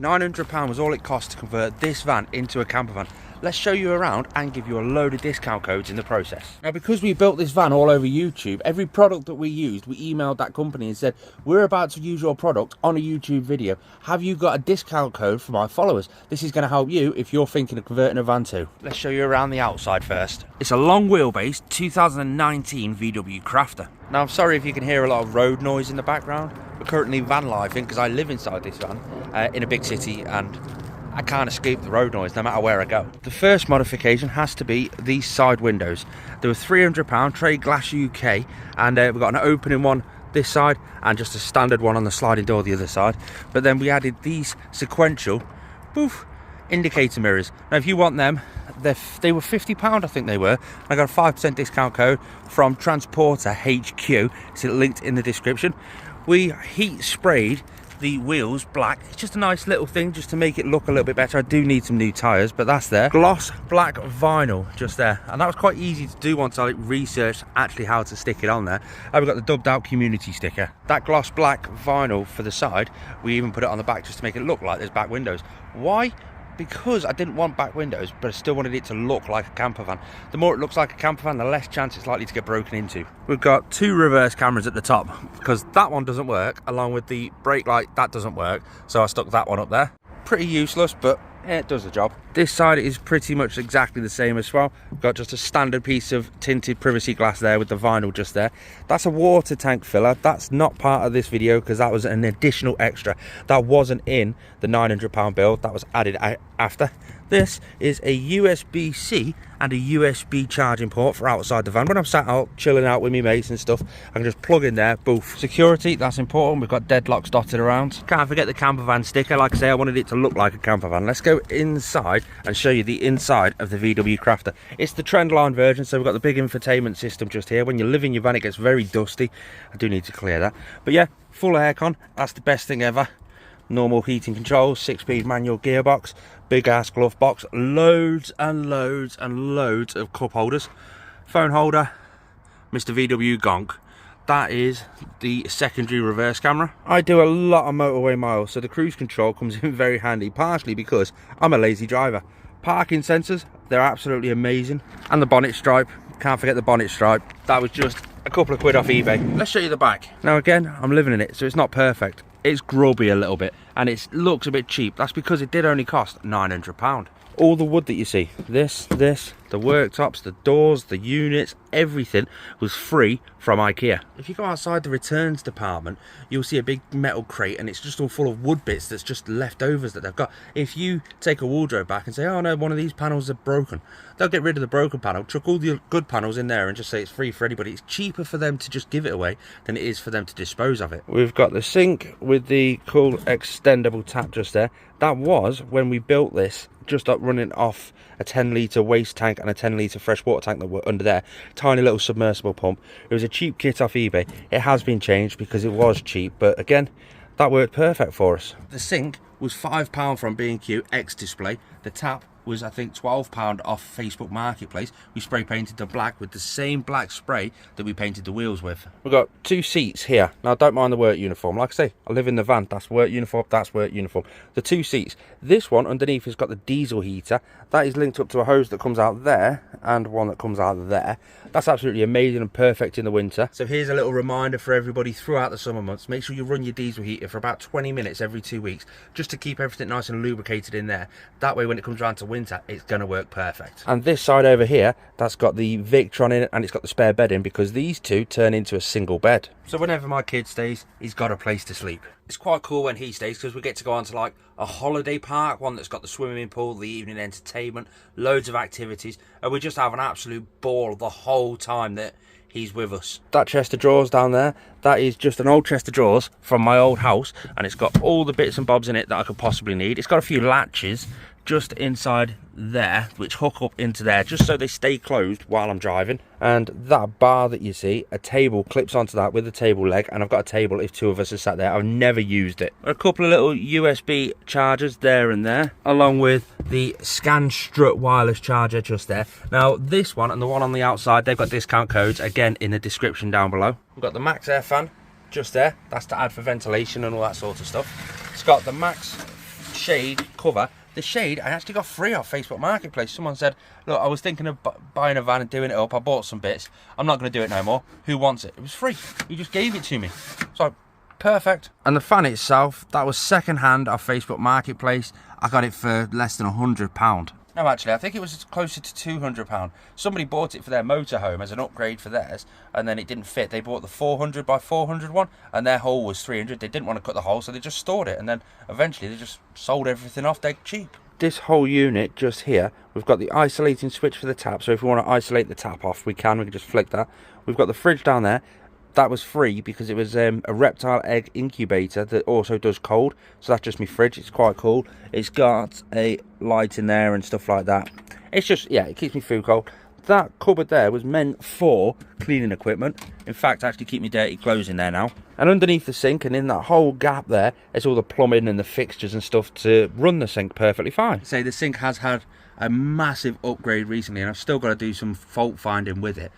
£900 was all it cost to convert this van into a camper van. Let's show you around and give you a load of discount codes in the process. Now, because we built this van all over YouTube, every product that we used, we emailed that company and said, we're about to use your product on a YouTube video. Have you got a discount code for my followers? This is going to help you if you're thinking of converting a van too. Let's show you around the outside first. It's a long wheelbase 2019 VW Crafter. Now, I'm sorry if you can hear a lot of road noise in the background. We're currently Vanlifing because I live inside this van in a big city and I can't escape the road noise no matter where I go. The first modification has to be these side windows. They were £300, Trade Glass UK, and we've got an opening one this side and just a standard one on the sliding door the other side. But then we added these sequential indicator mirrors. Now if you want them, they were £50 I think they were. I got a 5% discount code from Transporter HQ. It's linked in the description. We heat sprayed the wheels black. It's just a nice little thing just to make it look a little bit better. I do need some new tyres, but that's there. Gloss black vinyl just there, and that was quite easy to do once I researched actually how to stick it on there. We've got the dubbed out community sticker. That gloss black vinyl for the side, we even put it on the back just to make it look like there's back windows. Why? Because I didn't want back windows, but I still wanted it to look like a camper van. The more it looks like a camper van, the less chance it's likely to get broken into. We've got two reverse cameras at the top because that one doesn't work, along with the brake light, that doesn't work. So I stuck that one up there. Pretty useless, but it does the job. This side is pretty much exactly the same as well. We've got just a standard piece of tinted privacy glass there with the vinyl just there. That's a water tank filler. That's not part of this video because that was an additional extra. That wasn't in the £900 bill. That was added after. This is a USB-C and a USB charging port for outside the van. When I'm sat out chilling out with me mates and stuff, I can just plug in there, boof. Security, that's important. We've got deadlocks dotted around. Can't forget the camper van sticker. Like I say, I wanted it to look like a camper van. Let's go inside and show you the inside of the VW Crafter. It's the trendline version, so we've got the big infotainment system just here. When you live in your van, it gets very dusty. I do need to clear that. But yeah, full aircon. That's the best thing ever. Normal heating controls, 6-speed manual gearbox, big ass glove box, loads and loads and loads of cup holders, phone holder, Mr. VW Gonk. That is the secondary reverse camera. I do a lot of motorway miles, so the cruise control comes in very handy, partially because I'm a lazy driver. Parking sensors, they're absolutely amazing. And the bonnet stripe, can't forget the bonnet stripe. That was just a couple of quid off eBay. Let's show you the back. Now again, I'm living in it, so it's not perfect. It's grubby a little bit and it looks a bit cheap. That's because it did only cost £900. All the wood that you see, this, the worktops, the doors, the units, everything was free from IKEA. If you go outside the returns department, you'll see a big metal crate and it's just all full of wood bits that's just leftovers that they've got. If you take a wardrobe back and say, oh no, one of these panels are broken, they'll get rid of the broken panel, chuck all the good panels in there and just say it's free for anybody. It's cheaper for them to just give it away than it is for them to dispose of it. We've got the sink with the cool extendable tap just there. That was when we built this, just up running off a 10-litre waste tank and a 10-litre freshwater tank that were under there. Tiny little submersible pump. It was a cheap kit off eBay. It has been changed because it was cheap, but again, that worked perfect for us. The sink was £5 from B&Q X Display. The tap was, I think, £12 off Facebook Marketplace. We spray painted the black with the same black spray that we painted the wheels with. We've got two seats here. Now, don't mind the work uniform. Like I say, I live in the van. That's work uniform, that's work uniform. The two seats. This one underneath has got the diesel heater. That is linked up to a hose that comes out there and one that comes out there. That's absolutely amazing and perfect in the winter. So here's a little reminder for everybody throughout the summer months. Make sure you run your diesel heater for about 20 minutes every 2 weeks, just to keep everything nice and lubricated in there. That way, when it comes around to winter, it's going to work perfect. And this side over here, that's got the Victron in it and it's got the spare bed in because these two turn into a single bed. So whenever my kid stays, he's got a place to sleep. It's quite cool when he stays because we get to go on to like a holiday park, one that's got the swimming pool, the evening entertainment, loads of activities, and we just have an absolute ball the whole time that he's with us. That chest of drawers down there, that is just an old chest of drawers from my old house, and it's got all the bits and bobs in it that I could possibly need. It's got a few latches just inside there which hook up into there just so they stay closed while I'm driving. And that bar that you see, a table clips onto that with a table leg, and I've got a table if two of us are sat there. I've never used it. A couple of little USB chargers there and there, along with the Scan Strut wireless charger just there. Now this one and the one on the outside, they've got discount codes again in the description down below. We've got the Max Air fan just there, that's to add for ventilation and all that sort of stuff. It's got the Max shade cover. The shade I actually got free off Facebook Marketplace. Someone said, look, I was thinking of buying a van and doing it up. I bought some bits. I'm not going to do it no more. Who wants it? It was free. He just gave it to me. So, perfect. And the fan itself, that was second hand off Facebook Marketplace. I got it for less than £100. No, actually, I think it was closer to £200. Somebody bought it for their motorhome as an upgrade for theirs, and then it didn't fit. They bought the 400 by 400 one, and their hole was 300. They didn't want to cut the hole, so they just stored it, and then eventually they just sold everything off dead cheap. This whole unit just here, we've got the isolating switch for the tap, so if we want to isolate the tap off, we can just flick that. We've got the fridge down there. That was free because it was a reptile egg incubator that also does cold. So that's just my fridge. It's quite cool. It's got a light in there and stuff like that. It's just, yeah, it keeps me food cold. That cupboard there was meant for cleaning equipment. In fact, I actually keep my dirty clothes in there now. And underneath the sink and in that whole gap there, is all the plumbing and the fixtures and stuff to run the sink perfectly fine. Say the sink has had a massive upgrade recently, and I've still got to do some fault finding with it.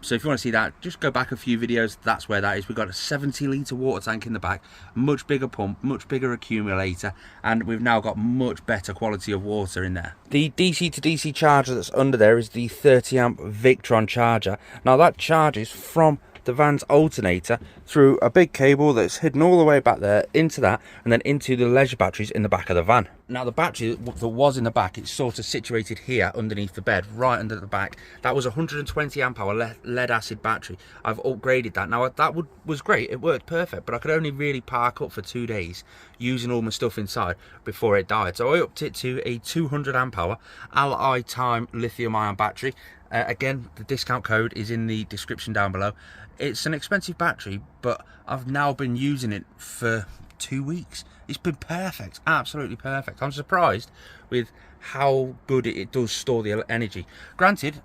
So if you want to see that, just go back a few videos. That's where that is. We've got a 70-litre water tank in the back, much bigger pump, much bigger accumulator, and we've now got much better quality of water in there. The DC to DC charger that's under there is the 30 amp Victron charger. Now that charges from the van's alternator through a big cable that's hidden all the way back there into that, and then into the leisure batteries in the back of the van. Now the battery that was in the back, it's sort of situated here underneath the bed, right under the back. That was a 120 amp hour lead acid battery. I've upgraded that. Now that was great, it worked perfect, but I could only really park up for 2 days using all my stuff inside before it died. So I upped it to a 200 amp hour LiTime lithium ion battery. Again, the discount code is in the description down below. It's an expensive battery, but I've now been using it for 2 weeks. It's been perfect, absolutely perfect. I'm surprised with how good it does store the energy. Granted,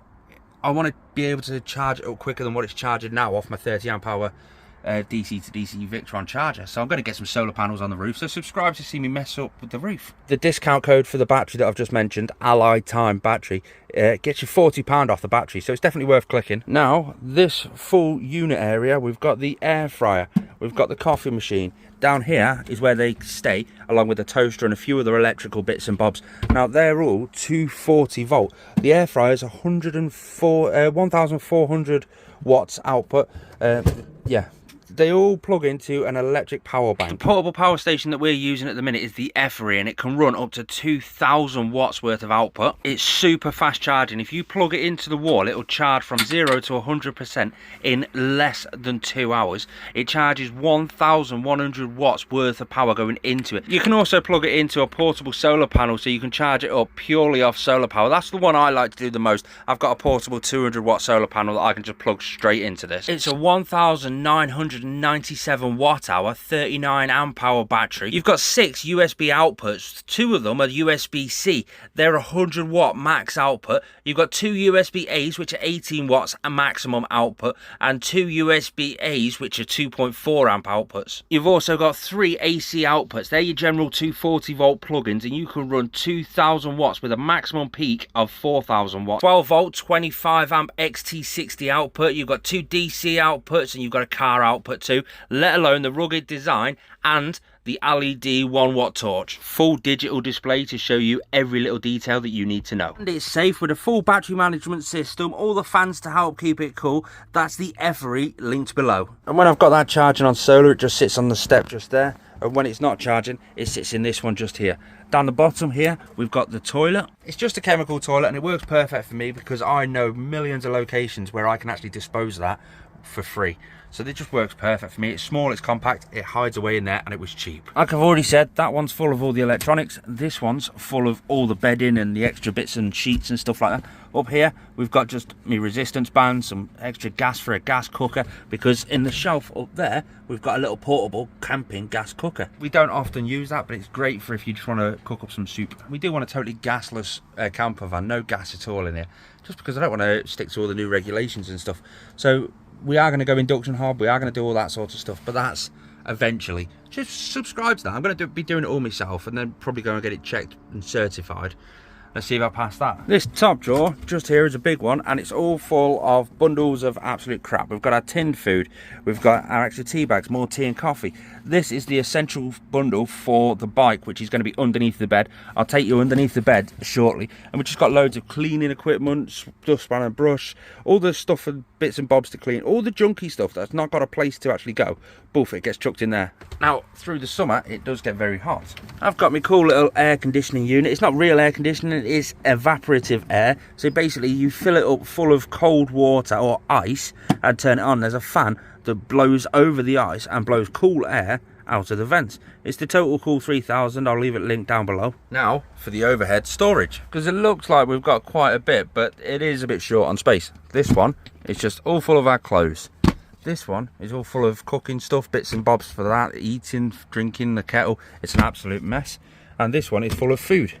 I want to be able to charge it up quicker than what it's charging now off my 30 amp hour DC to DC Victron charger. So I'm going to get some solar panels on the roof, so subscribe to see me mess up with the roof. The discount code for the battery that I've just mentioned, LiTime battery, gets you £40 off the battery, so it's definitely worth clicking. Now this full unit area, we've got the air fryer, we've got the coffee machine. Down here is where they stay, along with the toaster and a few other electrical bits and bobs. Now they're all 240 volt. The air fryer is 1400 watts output. Yeah, they all plug into an electric power bank. The portable power station that we're using at the minute is the Aferiy, and it can run up to 2000 watts worth of output. It's super fast charging. If you plug it into the wall, it'll charge from 0 to 100% in less than 2 hours. It charges 1100 watts worth of power going into it. You can also plug it into a portable solar panel, so you can charge it up purely off solar power. That's the one I like to do the most. I've got a portable 200 watt solar panel that I can just plug straight into this. It's a 1997 watt hour 39 amp hour battery. You've got 6 USB outputs. 2 of them are USB-C. They're 100 watt max output. You've got 2 USB-A's, which are 18 watts a maximum output, and 2 USB-A's, which are 2.4 amp outputs. You've also got 3 AC outputs. They're your general 240 volt plugins, and you can run 2000 watts with a maximum peak of 4000 watts. 12 volt 25 amp XT60 output. You've got 2 DC outputs, and you've got a car output too, let alone the rugged design and the LED 1 watt torch. Full digital display to show you every little detail that you need to know. And it's safe with a full battery management system, all the fans to help keep it cool. That's the Aferiy, linked below. And when I've got that charging on solar, it just sits on the step just there. And when it's not charging, it sits in this one just here. Down the bottom here, we've got the toilet. It's just a chemical toilet, and it works perfect for me because I know millions of locations where I can actually dispose of that for free. So it just works perfect for me. It's small, it's compact, it hides away in there, and it was cheap. Like I've already said, that one's full of all the electronics. This one's full of all the bedding and the extra bits and sheets and stuff like that. Up here, we've got just my resistance band, some extra gas for a gas cooker, because in the shelf up there, we've got a little portable camping gas cooker. We don't often use that, but it's great for if you just want to cook up some soup. We do want a totally gasless camper van, no gas at all in here, just because I don't want to stick to all the new regulations and stuff. So we are going to go induction hob, we are going to do all that sort of stuff, but that's eventually. Just subscribe to that. I'm going to be doing it all myself, and then probably go and get it checked and certified. Let's see if I pass that. This top drawer just here is a big one, and it's all full of bundles of absolute crap. We've got our tinned food, we've got our extra tea bags, more tea and coffee. This is the essential bundle for the bike, which is going to be underneath the bed. I'll take you underneath the bed shortly. And we've just got loads of cleaning equipment, dustpan and brush, all the stuff and bits and bobs to clean, all the junky stuff that's not got a place to actually go. Boof, it gets chucked in there. Now, through the summer, it does get very hot. I've got my cool little air conditioning unit. It's not real air conditioning, it is evaporative air. So basically, you fill it up full of cold water or ice and turn it on. There's a fan that blows over the ice and blows cool air out of the vents. It's the Total 3000. I'll leave it linked down below. Now for the overhead storage, because it looks like we've got quite a bit, but it is a bit short on space. This one is just all full of our clothes. This one is all full of cooking stuff, bits and bobs for that, eating, drinking, the kettle. It's an absolute mess. And this one is full of food.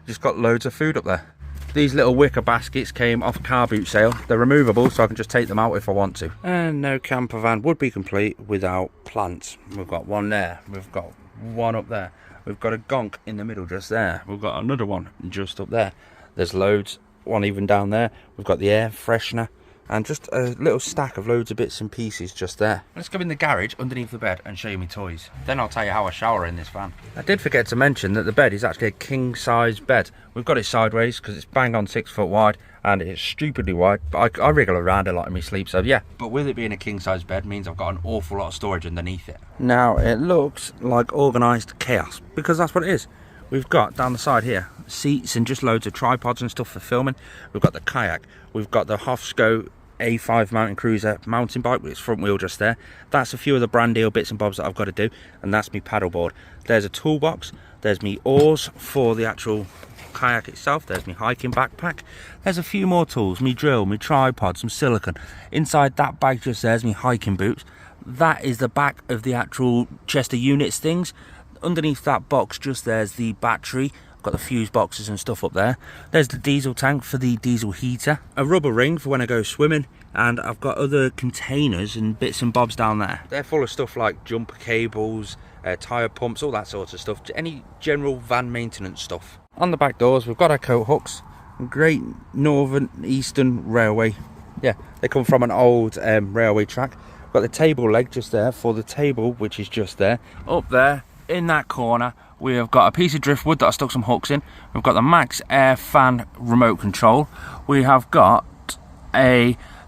Just got loads of food up there. These little wicker baskets came off a car boot sale. They're removable, so I can just take them out if I want to. And no camper van would be complete without plants. We've got one there, we've got one up there, we've got a gonk in the middle just there, we've got another one just up there. There's loads, one even down there. We've got the air freshener, and just a little stack of loads of bits and pieces just there. Let's go in the garage underneath the bed and show you my toys. Then I'll tell you how I shower in this van. I did forget to mention that the bed is actually a king size bed. We've got it sideways because it's bang on 6 foot wide and it's stupidly wide, but I wriggle around a lot in my sleep, so yeah. But with it being a king size bed means I've got an awful lot of storage underneath it. Now it looks like organised chaos, because that's what it is. We've got down the side here seats and just loads of tripods and stuff for filming. We've got the kayak, we've got the Hofsco A5 mountain cruiser mountain bike with its front wheel just there. That's a few of the brand deal bits and bobs that I've got to do, and that's me paddleboard. There's a toolbox, there's me oars for the actual kayak itself, there's me hiking backpack, there's a few more tools, me drill, me tripod, some silicone. Inside that bag just there's me hiking boots. That is the back of the actual Chester units things. Underneath that box just there's the battery. Got the fuse boxes and stuff up there. There's the diesel tank for the diesel heater, a rubber ring for when I go swimming, and I've got other containers and bits and bobs down there. They're full of stuff like jumper cables, tyre pumps, all that sort of stuff, any general van maintenance stuff. On the back doors we've got our coat hooks, Great Northern Eastern Railway. Yeah, they come from an old railway track. Got the table leg just there for the table, which is just there. Up there in that corner we have got a piece of driftwood that I stuck some hooks in. We've got the Max Air fan remote control. We have got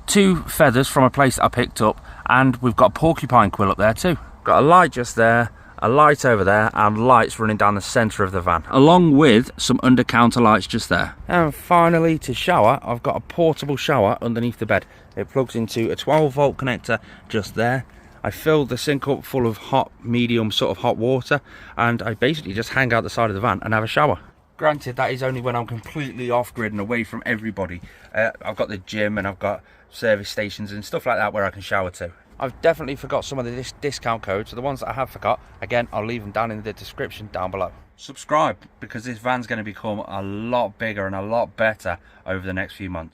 two feathers from a place that I picked up, and we've got a porcupine quill up there too. Got a light just there, a light over there, and lights running down the centre of the van, along with some under counter lights just there. And finally, to shower, I've got a portable shower underneath the bed. It plugs into a 12-volt connector just there. I filled the sink up full of hot, medium sort of hot water, and I basically just hang out the side of the van and have a shower. Granted, that is only when I'm completely off-grid and away from everybody. I've got the gym and I've got service stations and stuff like that where I can shower too. I've definitely forgot some of the discount codes, so the ones that I have forgot, again, I'll leave them down in the description down below. Subscribe, because this van's going to become a lot bigger and a lot better over the next few months.